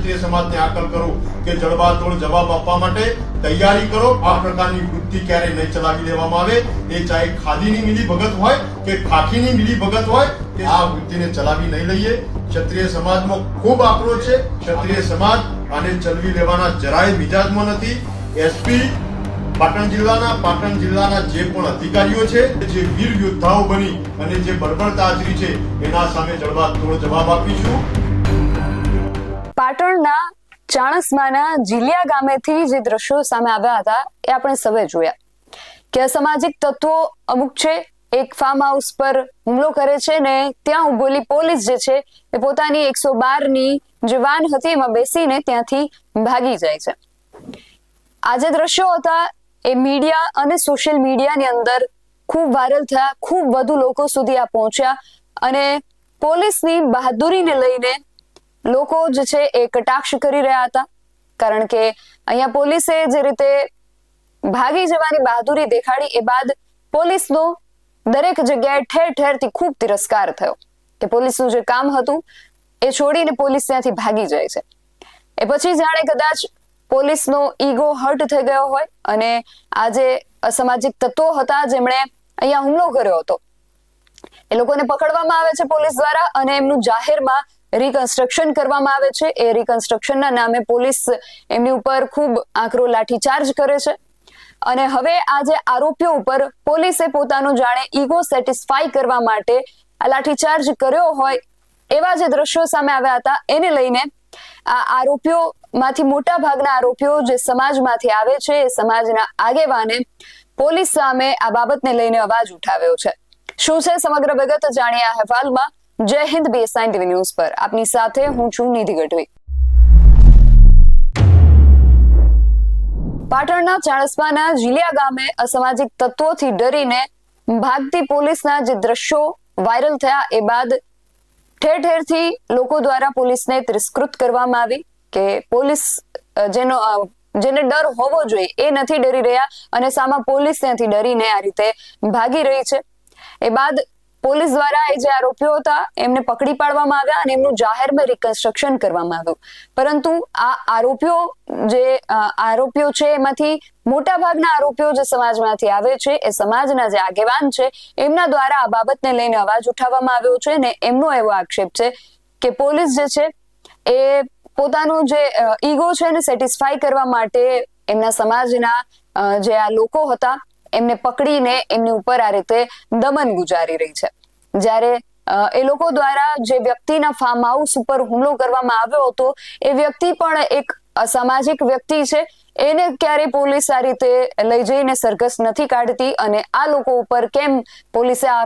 ક્ષત્રિય સમાજને આકલ કરું કે જડબાતોડ જવાબ આપવા માટે તૈયારી કરો। આ પ્રકારની વૃત્તિ ક્યારે નહીં ચલાવી લેવામાં આવે, એ ચાહે ખાદીની મિલીભગત હોય કે ખાખીની મિલીભગત હોય, કે આ વૃત્તિને ચલાવી નહીં લઈએ। ક્ષત્રિય સમાજમાં ખૂબ આક્રોશ છે। ક્ષત્રિય સમાજ આને ચલવી લેવાના જરાય મિજાજમાં નથી। એસપી પાટણ જિલ્લાના જે પણ અધિકારીઓ છે, જે વીર યોદ્ધાઓ બની અને જે બર્બરતા આચરી છે, એના સામે જડબાતોડ જવાબ આપીશું। પાટણના ચાણસ્માના જીલિયા ગામેથી જે દ્રશ્યો સામે આવ્યા હતા એ આપણે સૌએ જોયા કે અસામાજિક તત્વો અમુક છે એક ફાર્મ હાઉસ પર હુમલો કરે છે ને ત્યાં ઉભેલી પોલીસ જે છે એ પોતાની 112ની જે વાન હતી એમાં બેસીને ત્યાંથી ભાગી જાય છે। આ જે દ્રશ્યો હતા એ મીડિયા અને સોશિયલ મીડિયાની અંદર ખૂબ વાયરલ થયા, ખૂબ વધુ લોકો સુધી આ પહોંચ્યા અને પોલીસની બહાદુરીને લઈને લોકો જે છે એ કટાક્ષ કરી રહ્યા હતા। કારણ કે અહીંયા પોલીસે જે રીતે ભાગી જવાની બહાદુરી દેખાડી એ બાદ પોલીસનો દરેક જગ્યાએ ઠેર ઠેરથી ખૂબ તિરસ્કાર થયો કે પોલીસનું જે કામ હતું એ છોડીને પોલીસ ત્યાંથી ભાગી જાય છે। એ પછી જાણે કદાચ પોલીસનો ઈગો હર્ટ થઈ ગયો હોય અને આ જે અસામાજિક તત્વો હતા જેમણે અહીંયા હુમલો કર્યો હતો એ લોકોને પકડવામાં આવે છે પોલીસ દ્વારા અને એમનું જાહેરમાં રિકન્સ્ટ્રક્શન કરવામાં આવે છે। એ રિકન્સ્ટ્રક્શનના નામે પોલીસ એમની ઉપર ખૂબ આકરો લાઠીચાર્જ કરે છે અને હવે આ જે આરોપીઓ ઉપર પોલીસે પોતાનું જાણે ઈગો સેટિસ્ફાઈ કરવા માટે આ લાઠીચાર્જ કર્યો હોય એવા જે દ્રશ્યો સામે આવ્યા હતા એને લઈને આ આરોપીઓમાંથી મોટા ભાગના આરોપીઓ જે સમાજમાંથી આવે છે એ સમાજના આગેવાને પોલીસ સામે આ બાબતને લઈને અવાજ ઉઠાવ્યો છે। શું છે સમગ્ર વિગત જાણીએ આ અહેવાલમાં। જય હિન્દ BSI TV ન્યૂઝ પર આપની સાથે હું છું નિધિ ગઢવી। પાટણના ચાણસ્માના જીલિયા ગામે અસામાજિક તત્વોથી ડરીને ભાગતી પોલીસના જે દ્રશ્યો વાયરલ થયા એ બાદ ઠેર ઠેરથી લોકો દ્વારા પોલીસને તિરસ્કૃત કરવામાં આવી કે પોલીસ જેને ડર હોવો જોઈએ એ નથી ડરી રહ્યા અને સામા પોલીસ ત્યાંથી ડરીને આ રીતે ભાગી રહી છે। એ બાદ પોલીસ દ્વારા એ જે આરોપીઓ હતા એમને પકડી પાડવામાં આવ્યા અને એમનું જાહેરમાં રિકન્સ્ટ્રક્શન કરવામાં આવ્યું। પરંતુ આ આરોપીઓ છે એમાંથી મોટા ભાગના આરોપીઓ જે સમાજમાંથી આવે છે એ સમાજના જે આગેવાન છે એમના દ્વારા આ બાબતને લઈને અવાજ ઉઠાવવામાં આવ્યો છે અને એમનો એવો આક્ષેપ છે કે પોલીસ જે છે એ પોતાનું જે ઈગો છે એને સેટિસ્ફાઈ કરવા માટે એમના સમાજના જે આ લોકો હતા એમને પકડીને એમની ઉપર આ રીતે દમન ગુજારી રહી છે। જ્યારે એ લોકો દ્વારા જે વ્યક્તિના ફાર્મ હાઉસ ઉપર હુમલો કરવામાં આવ્યો હતો એ વ્યક્તિ પણ એક અસામાજિક વ્યક્તિ છે, એને ક્યારે પોલીસ આ રીતે લઈ જઈને સરઘસ નથી કાઢતી અને આ લોકો ઉપર કેમ પોલીસે આ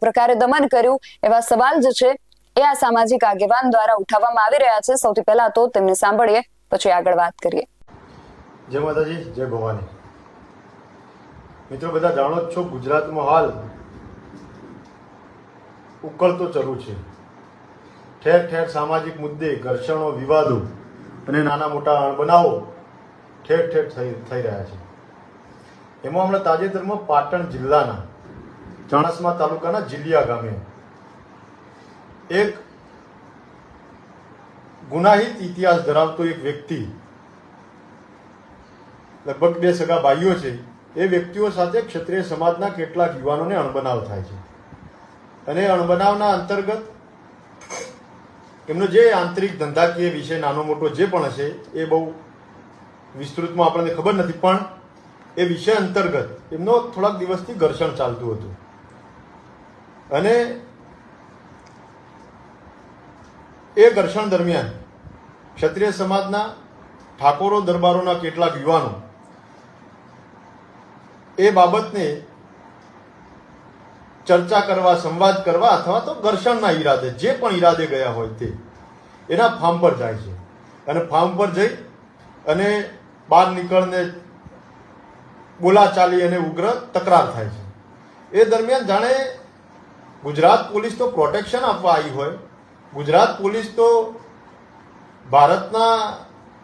પ્રકારે દમન કર્યું એવા સવાલ જે છે એ આ સામાજિક આગેવાન દ્વારા ઉઠાવવામાં આવી રહ્યા છે। સૌથી પહેલા તો તેમને સાંભળીએ પછી આગળ વાત કરીએ। જય માતાજી, જય ભવાની। મિત્રો બધા જાણો જ છો ગુજરાતમાં હાલ ઉકળતો ચરુ છે। ઠેર ઠેર સામાજિક મુદ્દે ઘર્ષણો, વિવાદો અને નાના મોટા અણબનાવો ઠેર ઠેર થઈ રહ્યા છે। એમાં હમણાં તાજેતરમાં પાટણ જિલ્લાના ચાણસ્મા તાલુકાના જીલિયા ગામે એક ગુનાહિત ઇતિહાસ ધરાવતો એક વ્યક્તિ, લગભગ 2 સગા ભાઈઓ છે, એ વ્યક્તિઓ સાથે ક્ષત્રિય સમાજના કેટલાક યુવાનોને અણબનાવ થાય છે અને અણબનાવના અંતર્ગત એમનો જે આંતરિક ધંધાકીય વિષય નાનો મોટો જે પણ હશે એ બહુ વિસ્તૃતમાં આપણને ખબર નથી, પણ એ વિષય અંતર્ગત એમનો થોડાક દિવસથી ઘર્ષણ ચાલતું હતું અને એ ઘર્ષણ દરમિયાન ક્ષત્રિય સમાજના ઠાકોરો દરબારોના કેટલાક યુવાનો એ બાબતને ચર્ચા કરવા, સંવાદ કરવા અથવા તો ઘર્ષણના ઈરાદે જે પણ ઈરાદે ગયા હોય તે એના ફાર્મ પર જાય છે અને ફાર્મ પર જઈ અને બહાર નીકળને બોલાચાલી અને ઉગ્ર તકરાર થાય છે। એ દરમિયાન જાણે ગુજરાત પોલીસ તો પ્રોટેક્શન આપવા આવી હોય, ગુજરાત પોલીસ તો ભારતના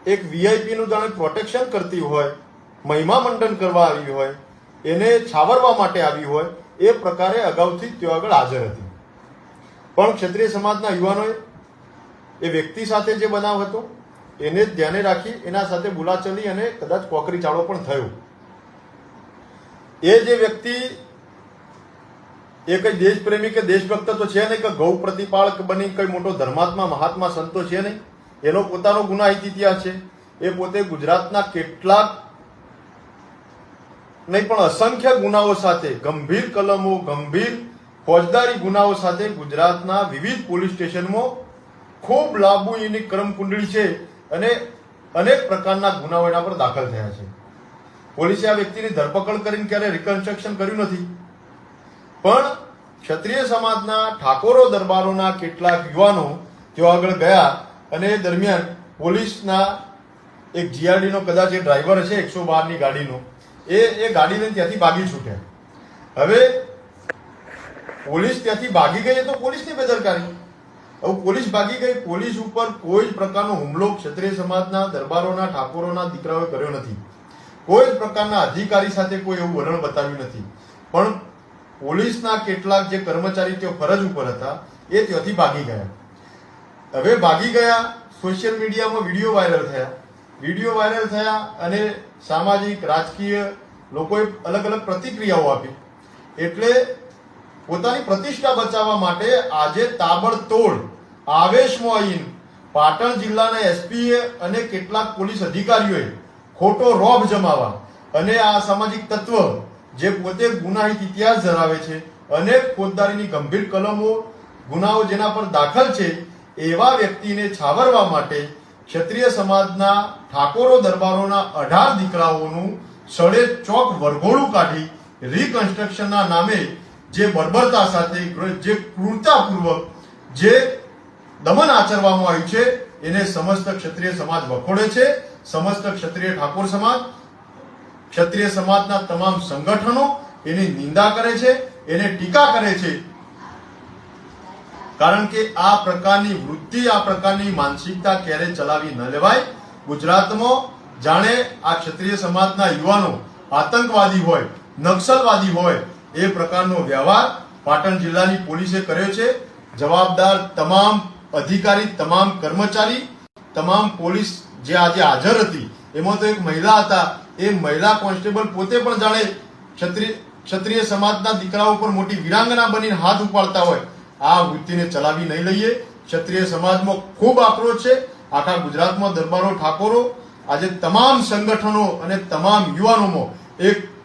એક વીઆઈપીનું જાણે પ્રોટેક્શન કરતી હોય, મહિમા મંડન કરવા આવી હોય, એને છાવરવા માટે આવી હોય એ પ્રકારે અગાઉથી તેઓ આગળ હાજર હતી। પણ ક્ષત્રિય સમાજના યુવાનોએ એ વ્યક્તિ સાથે જે બનાવ હતો એને જ ધ્યાને રાખી એના સાથે બોલાચાલી અને કદાચ કોકરી ચાળો પણ થયો. એ જે વ્યક્તિ એ કઈ દેશપ્રેમી કે દેશભક્ત તો છે નહીં, કે ગૌ પ્રતિપાળક બની કઈ મોટો ધર્માત્મા મહાત્મા સંતો છે નહીં. એનો પોતાનો ગુનાહિત ઇતિહાસ છે. એ પોતે ગુજરાતના કેટલાક નહીં પણ અસંખ્ય ગુનાઓ સાથે, ગંભીર કલમો, ગંભીર ફોજદારી ગુનાઓ સાથે ગુજરાતના વિવિધ પોલીસ સ્ટેશનમાં ખૂબ લાંબુ એની કર્મકુંડળી છે અને અનેક પ્રકારના ગુનાઓ એના પર દાખલ થયા છે. પોલીસે આ વ્યક્તિની ધરપકડ કરીને ક્યારે રિકન્સ્ટ્રક્શન કર્યું નથી. પણ ક્ષત્રિય સમાજના ઠાકોરો દરબારોના કેટલાક યુવાનો તેઓ આગળ ગયા અને એ દરમિયાન પોલીસના એક જીઆરડીનો કદાચ એ ડ્રાઈવર હશે 112ની ગાડીનો, એ ગાડી લઈને ત્યાંથી ભાગી છૂટ્યા. હવે પોલીસ ત્યાંથી ભાગી ગઈ તો પોલીસની બેદરકારી. હવે પોલીસ ભાગી ગઈ, પોલીસ ઉપર કોઈ જ પ્રકારનો હુમલો ક્ષત્રિય સમાજના દરબારોના ઠાકોરોના દીકરાઓએ કર્યો નથી. કોઈ જ પ્રકારના અધિકારી સાથે કોઈ એવું વલણ બતાવ્યું નથી. પણ પોલીસના કેટલાક જે કર્મચારી તેઓ ફરજ ઉપર હતા એ ત્યાંથી ભાગી ગયા. હવે ભાગી ગયા, સોશિયલ મીડિયામાં વિડીયો વાયરલ થયા અને સામાજિક રાજકીય લોકોએ અલગ અલગ પ્રતિક્રિયાઓ આપી. એટલે પોતાની પ્રતિષ્ઠા બચાવવા માટે આજે તાબડતોડ આવેશમાં આવીને પાટણ જિલ્લાના એસપીએ અને કેટલાક પોલીસ અધિકારીઓએ ખોટો રોબ જમાવા અને આ સામાજિક તત્વ જે પોતે ગુનાહિત ઇતિહાસ ધરાવે છે, અનેક ફોજદારીની ગંભીર કલમો, ગુનાઓ જેના પર દાખલ છે, એવા વ્યક્તિને છાવરવા માટે ક્ષત્રિય સમાજના ઠાકોરો દરબારોના 18 દીકરાઓનું સડે ચોક વરઘોડું કાઢી રિકન્સ્ટ્રક્શનના નામે જે બર્બરતા સાથે, જે ક્રૂરતાપૂર્વક જે દમન આચરવામાં આવ્યું છે એને સમસ્ત ક્ષત્રિય સમાજ વખોડે છે. સમસ્ત ક્ષત્રિય ઠાકોર સમાજ, ક્ષત્રિય સમાજના તમામ સંગઠનો એની નિંદા કરે છે, એને ટીકા કરે છે. કારણ કે આ પ્રકારની વૃત્તિ, આ પ્રકારની માનસિકતા ક્યારે ચલાવી ન લેવાય. ગુજરાતમાં જાણે આ ક્ષત્રિય સમાજના યુવાનો આતંકવાદી હોય, નક્સલવાદી હોય એ પ્રકારનો વ્યવહાર પાટણ જિલ્લાની પોલીસે કર્યો છે. જવાબદાર તમામ અધિકારી, તમામ કર્મચારી, તમામ પોલીસ જે આજે હાજર હતી એમાં તો એક મહિલા હતા, એ મહિલા કોન્સ્ટેબલ પોતે પણ જાણે ક્ષત્રિય સમાજના દીકરાઓ પર મોટી વીરાંગના બનીને હાથ ઉપાડતા હોય. આ વૃત્તિને ચલાવી નહીં લઈએ. ક્ષત્રિય સમાજમાં ખૂબ આક્રોશ છે. આખા ગુજરાતમાં દરબારો, ઠાકોરો, આજે તમામ સંગઠનો અને તમામ યુવાનોમાં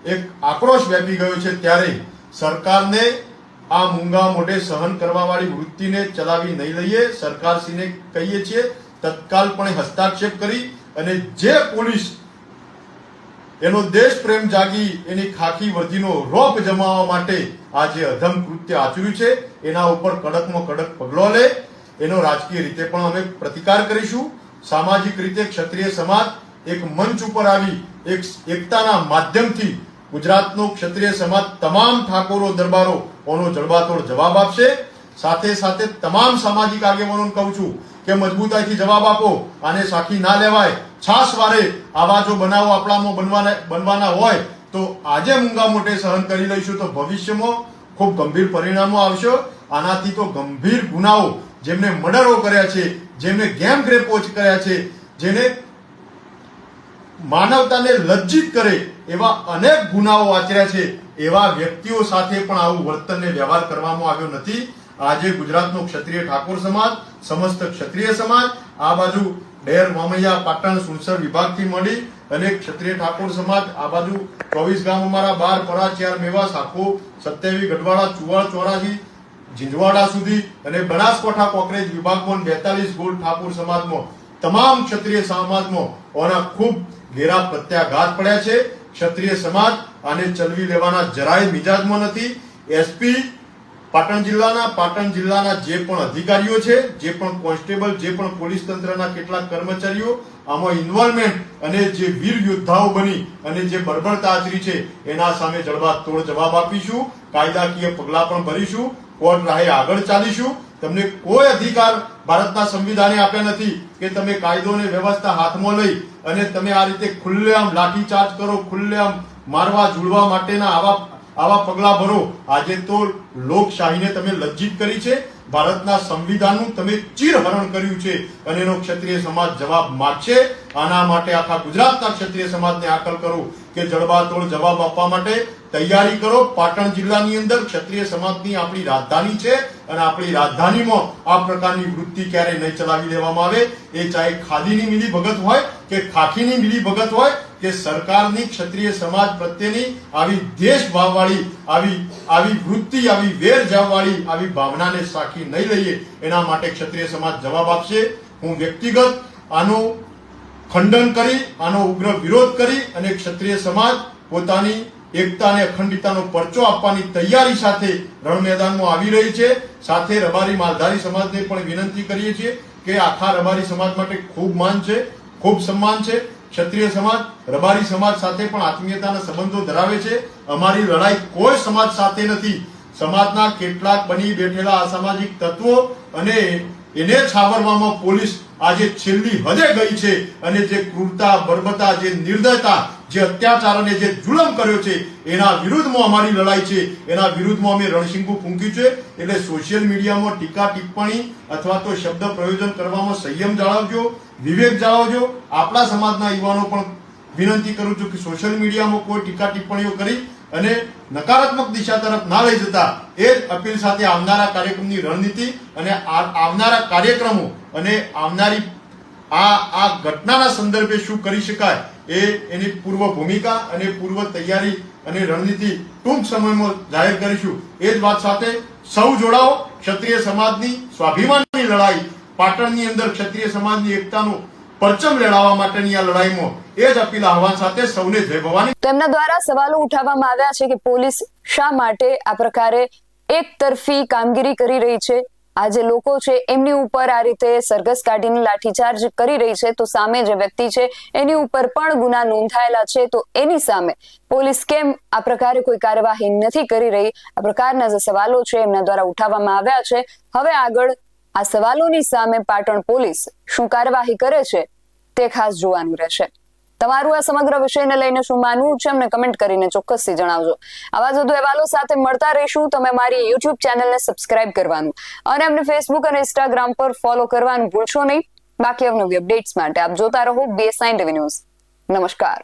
એક આક્રોશ વ્યાપી ગયો છે. ત્યારે સરકારને આ મૂંગા મોઢે સહન કરવા વાળી વૃત્તિને ચલાવી નહીં લઈએ. સરકારશ્રીને કહીએ છીએ તત્કાલપણે હસ્તાક્ષેપ કરી અને જે પોલીસ એનો દેશ પ્રેમ જાગી એની ખાખી વર્દીનો રોપ જમાવવા માટે આ જે અધમ કૃત્ય આચર્યું છે એના ઉપર કડકમાં કડક પગલો લે. એનો રાજકીય રીતે પણ અમે પ્રતિકાર કરીશું. સામાજિક રીતે ક્ષત્રિય સમાજ એક મંચ ઉપર આવી એકતાના માધ્યમથી ગુજરાતનો ક્ષત્રિય સમાજ તમામ ઠાકોરો દરબારો ઓનો જડબાતોડ જવાબ આપશે. સાથે સાથે તમામ સામાજિક આગેવાનોને કહું છું કે મજબૂતાઈથી જવાબ આપો. આને સાખી ના લેવાય. છાસવારે આવા જો બનાવો આપણામાં બનવાના હોય તો આજે મૂંગા મોઢે સહન કરી લઈશું તો ભવિષ્યમાં ખૂબ ગંભીર પરિણામો આવશે. આનાથી તો ગંભીર ગુનાઓ, જેમને મર્ડરો કર્યા છે, જેમને ગેમ રેપો કર્યા છે, જેને માનવતાને લજ્જિત કરે એવા અનેક ગુનાઓ આચર્યા છે, એવા વ્યક્તિઓ સાથે પણ આવું વર્તનને વ્યવહાર કરવામાં આવ્યો નથી. આજે ગુજરાતનો ક્ષત્રિય ઠાકોર સમાજ, સમસ્ત ક્ષત્રિય સમાજ, આ બાજુ ડેર, મામૈયા, પાટણ, સુરસર વિભાગથી મળી અને ક્ષત્રિય ઠાકોર સમાજ આ બાજુ 24 ગામ અમારા 12 પરા, 4 મેવાસ, આખો 27 ગઢવાડા, ચુવાડ, ચોરાજી, ઝીંઝવાડા સુધી અને બનાસકાંઠા કોકરેજ વિભાગમાં 42 ગોળ ઠાકોર સમાજમાં, તમામ ક્ષત્રિય સમાજમાં ઓના ખૂબ ઘેરા પ્રત્યાઘાત પડ્યા છે. ક્ષત્રિય સમાજ આને ચલવી લેવાના જરાય મિજાજમાં નથી. એસપી પાટણ જિલ્લાના જે પણ અધિકારીઓ છે, જે પણ કોન્સ્ટેબલ, જે પણ પોલીસ તંત્રના કેટલાક કર્મચારીઓ આમાં ઇન્વોલ્વમેન્ટ અને જે વીર યોદ્ધાઓ બની અને જે બર્બરતા આચરી છે એના સામે જડબાતોડ જવાબ આપીશું. કાયદાકીય પગલા પણ ભરીશું. કોર્ટ રાહે આગળ ચાલીશું. તમને કોઈ અધિકાર ભારતના સંવિધાને આપ્યા નથી કે તમે કાયદો અને વ્યવસ્થા હાથમાં લઈ અને તમે આ રીતે ખુલ્લેઆમ લાઠીચાર્જ કરો, ખુલ્લેઆમ મારવા ઝૂલવા માટેના આવા પગલા ભરો. આજે તો લોકશાહીને તમે લજ્જિત કરી છે. ભારતના સંવિધાનનું તમે ચીરહરણ કર્યું છે અને એનો ક્ષત્રિય સમાજ જવાબ માંગશે. આના માટે આખા ગુજરાતના ક્ષત્રિય સમાજને આકલ કરું કે જડબાતોડ જવાબ આપવા માટે તૈયારી કરો. પાટણ જિલ્લાની અંદર ક્ષત્રિય સમાજની આપણી રાજધાની છે અને આપણી રાજધાનીમાં આ પ્રકારની વૃત્તિ ક્યારેય નહીં ચલાવી દેવામાં આવે. એ ચાહે ખાદીની મિલી ભગત હોય કે ખાખીની મિલી ભગત હોય કે સરકારની ક્ષત્રિય સમાજ પ્રત્યેની આવી દેશભાવવાળી આવી વૃત્તિ, આવી વેર જાવવાળી આવી ભાવનાને સાખી નહીં લઈએ. એના માટે ક્ષત્રિય સમાજ જવાબ આપશે. હું વ્યક્તિગત આનું ખંડન કરી, આનો ઉગ્ર વિરોધ કરી અને ક્ષત્રિય સમાજ પોતાની એકતા અને અખંડિતતાનો પરચો આપવાની તૈયારી સાથે રણ મેદાનમાં આવી રહી છે. સાથે રબારી માલધારી સમાજને પણ વિનંતી કરીએ છીએ કે આખા રબારી સમાજ માટે ખૂબ માન છે, ખૂબ સન્માન છે. ક્ષત્રિય સમાજ રબારી સમાજ સાથે પણ આત્મીયતાના સંબંધો ધરાવે છે. અમારી લડાઈ કોઈ સમાજ સાથે નથી. સમાજના કેટલાક બની બેઠેલા અસામાજિક તત્વો અને એને છાવરવામાં પોલીસ આજે છેલ્લી હદે ગઈ છે અને જે ક્રૂરતા, બર્બરતા, જે નિર્દયતા, જે અત્યાચાર અને જે જુલમ કર્યો છે એના વિરુદ્ધમાં અમારી લડાઈ છે. એના વિરુદ્ધમાં અમે રણશીંગું ફૂંક્યું છે. એટલે સોશિયલ મીડિયામાં ટીકા ટિપ્પણી અથવા તો શબ્દ પ્રયોજન કરવામાં સંયમ જાળવજો, વિવેક જાળવજો. આપણા સમાજના યુવાનો પણ વિનંતી કરું છું કે સોશિયલ મીડિયામાં કોઈ ટીકા ટિપ્પણીઓ કરી અને નકારાત્મક દિશા તરફ ના લઈ જતા એ જ અપીલ સાથે આવનારા કાર્યક્રમની રણનીતિ અને આવનારા કાર્યક્રમો અને આવનારી આ ઘટનાના સંદર્ભે શું કરી શકાય એની પૂર્વ ભૂમિકા અને પૂર્વ તૈયારી અને રણનીતિ ટૂંક સમયમાં જાહેર કરીશું. એ જ વાત સાથે સૌ જોડાઓ. ક્ષત્રિય સમાજની સ્વાભિમાનની લડાઈ, પાટણની અંદર ક્ષત્રિય સમાજની એકતાનું પરચમ લહેરાવવા માટેની આ લડાઈમાં એ જ અપીલ આહવાન સાથે સૌને જય ભવાની. તેમના દ્વારા સવાલો ઉઠાવવામાં આવ્યા છે કે પોલીસ શા માટે આ પ્રકારે એક તરફી કામગીરી કરી રહી છે. આ જે લોકો છે એમની ઉપર આ રીતે સરઘસ કાઢીને લાઠીચાર્જ કરી રહી છે, તો સામે જે વ્યક્તિ છે એની ઉપર પણ ગુના નોંધાયેલા છે, તો એની સામે પોલીસ કેમ આ પ્રકારે કોઈ કાર્યવાહી નથી કરી રહી? આ પ્રકારના જે સવાલો છે એમના દ્વારા ઉઠાવવામાં આવ્યા છે. હવે આગળ આ સવાલોની સામે પાટણ પોલીસ શું કાર્યવાહી કરે છે તે ખાસ જોવાનું રહેશે. તમારું આ સમગ્ર વિષયને લઈને શું માનવું છે અમને કમેન્ટ કરીને ચોક્કસથી જણાવજો. આવા જ વધુ અહેવાલો સાથે મળતા રહીશું. તમે મારી યુટ્યુબ ચેનલને સબસ્ક્રાઇબ કરવાનું અને અમને ફેસબુક અને ઇન્સ્ટાગ્રામ પર ફોલો કરવાનું ભૂલશો નહીં. બાકી અવનવી અપડેટ્સ માટે આપ જોતા રહો BS9 TV ન્યૂઝ. નમસ્કાર.